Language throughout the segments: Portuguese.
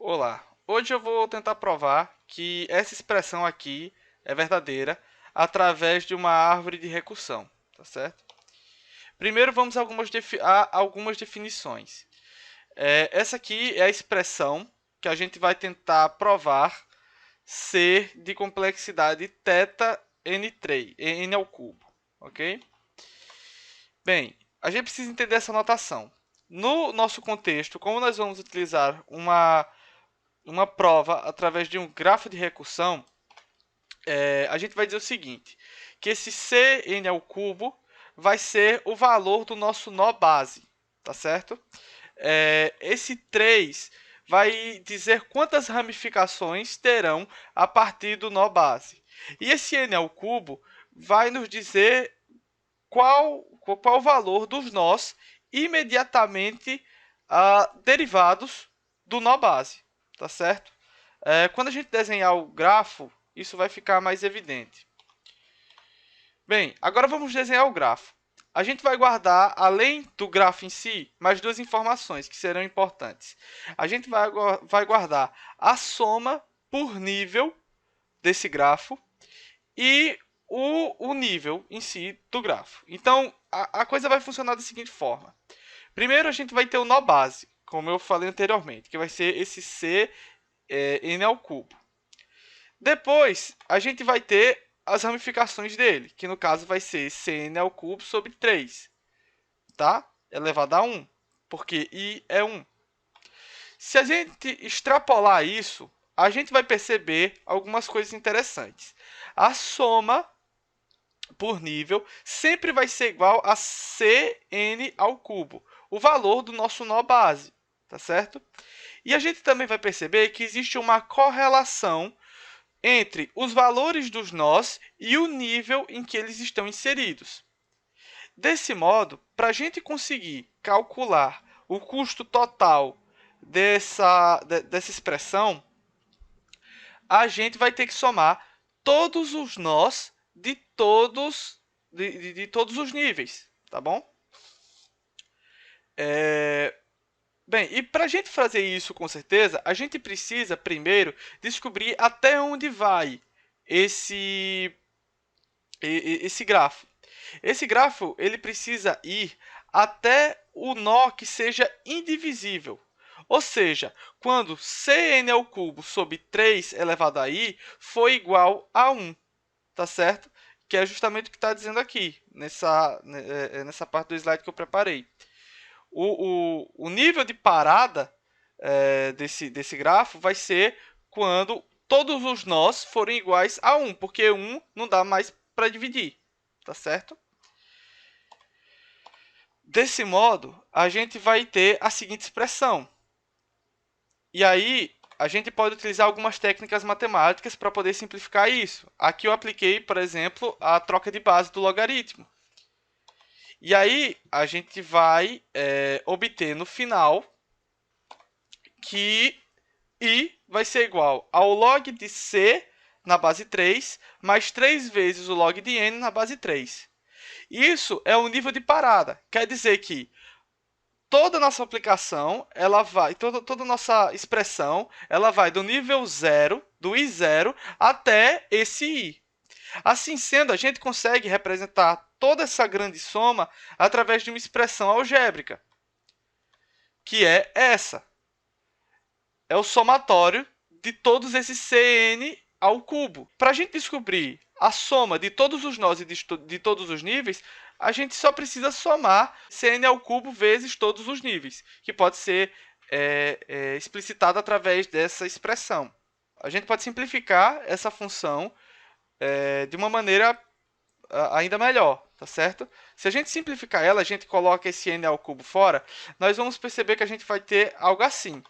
Olá, hoje eu vou tentar provar que essa expressão aqui é verdadeira através de uma árvore de recursão, tá certo? Primeiro vamos a algumas definições. Essa aqui é a expressão que a gente vai tentar provar ser de complexidade θn3, n ao cubo, ok? Bem, a gente precisa entender essa notação. No nosso contexto, como nós vamos utilizar uma prova através de um grafo de recursão, a gente vai dizer o seguinte, que esse Cn ao cubo vai ser o valor do nosso nó base, tá certo? Esse 3 vai dizer quantas ramificações terão a partir do nó base. E esse n ao cubo vai nos dizer qual o valor dos nós imediatamente derivados do nó base, tá certo? Quando a gente desenhar o grafo, isso vai ficar mais evidente. Bem, agora vamos desenhar o grafo. A gente vai guardar, além do grafo em si, mais duas informações que serão importantes. A gente vai guardar a soma por nível desse grafo e o nível em si do grafo. Então, a coisa vai funcionar da seguinte forma. Primeiro, a gente vai ter o nó base, como eu falei anteriormente, que vai ser esse C n ao cubo. Depois, a gente vai ter as ramificações dele, que no caso vai ser Cn ao cubo sobre 3, tá? Elevado a 1, porque I é 1. Se a gente extrapolar isso, a gente vai perceber algumas coisas interessantes. A soma por nível sempre vai ser igual a Cn ao cubo, o valor do nosso nó base, tá certo? E a gente também vai perceber que existe uma correlação entre os valores dos nós e o nível em que eles estão inseridos. Desse modo, para a gente conseguir calcular o custo total dessa expressão, a gente vai ter que somar todos os nós de todos os níveis, tá bom? Bem, e para a gente fazer isso com certeza, a gente precisa primeiro descobrir até onde vai esse grafo. Esse grafo ele precisa ir até o nó que seja indivisível. Ou seja, quando Cn ao cubo sobre 3 elevado a i for igual a 1, tá certo? Que é justamente o que está dizendo aqui, nessa parte do slide que eu preparei. O nível de parada desse grafo vai ser quando todos os nós forem iguais a 1, porque 1 não dá mais para dividir, tá certo? Desse modo, a gente vai ter a seguinte expressão. E aí, a gente pode utilizar algumas técnicas matemáticas para poder simplificar isso. Aqui eu apliquei, por exemplo, a troca de base do logaritmo. E aí, a gente vai obter no final que I vai ser igual ao log de C na base 3, mais 3 vezes o log de N na base 3. Isso é o nível de parada. Quer dizer que toda a nossa aplicação, toda a nossa expressão, ela vai do nível 0, do I0, até esse I. Assim sendo, a gente consegue representar toda essa grande soma através de uma expressão algébrica, que é essa. É o somatório de todos esses Cn ao cubo. Para a gente descobrir a soma de todos os nós e de todos os níveis, a gente só precisa somar Cn ao cubo vezes todos os níveis, que pode ser explicitado através dessa expressão. A gente pode simplificar essa função de uma maneira ainda melhor, tá certo? Se a gente simplificar ela, a gente coloca esse n ao cubo fora, nós vamos perceber que a gente vai ter algo assim.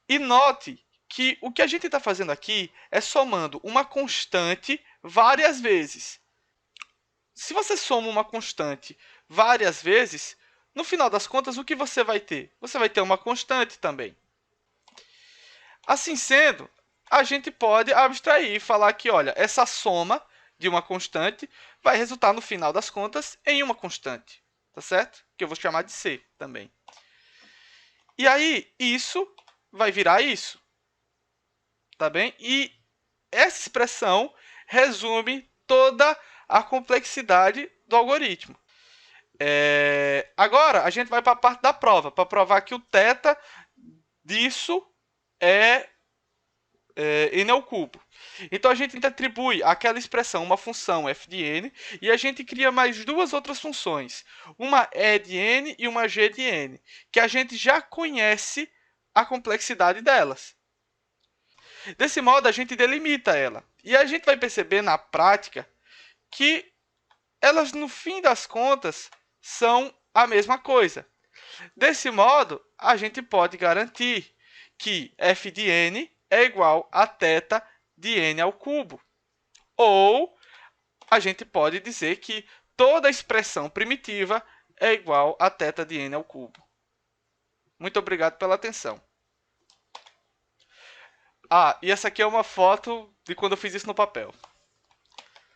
E note que o que a gente está fazendo aqui é somando uma constante várias vezes. Se você soma uma constante várias vezes, no final das contas, o que você vai ter? Você vai ter uma constante também. Assim sendo, a gente pode abstrair e falar que, olha, essa soma de uma constante vai resultar, no final das contas, em uma constante, tá certo? Que eu vou chamar de C também. E aí, isso vai virar isso. Tá bem? E essa expressão resume toda a complexidade do algoritmo. Agora, a gente vai para a parte da prova, para provar que o θ disso é n ao cubo. Então, a gente atribui àquela expressão uma função f de n e a gente cria mais duas outras funções, uma e de n e uma g de n, que a gente já conhece a complexidade delas. Desse modo, a gente delimita ela. E a gente vai perceber na prática que elas, no fim das contas, são a mesma coisa. Desse modo, a gente pode garantir que f de n é igual a θ de n ao cubo. Ou a gente pode dizer que toda expressão primitiva é igual a θ de n ao cubo. Muito obrigado pela atenção. E essa aqui é uma foto de quando eu fiz isso no papel.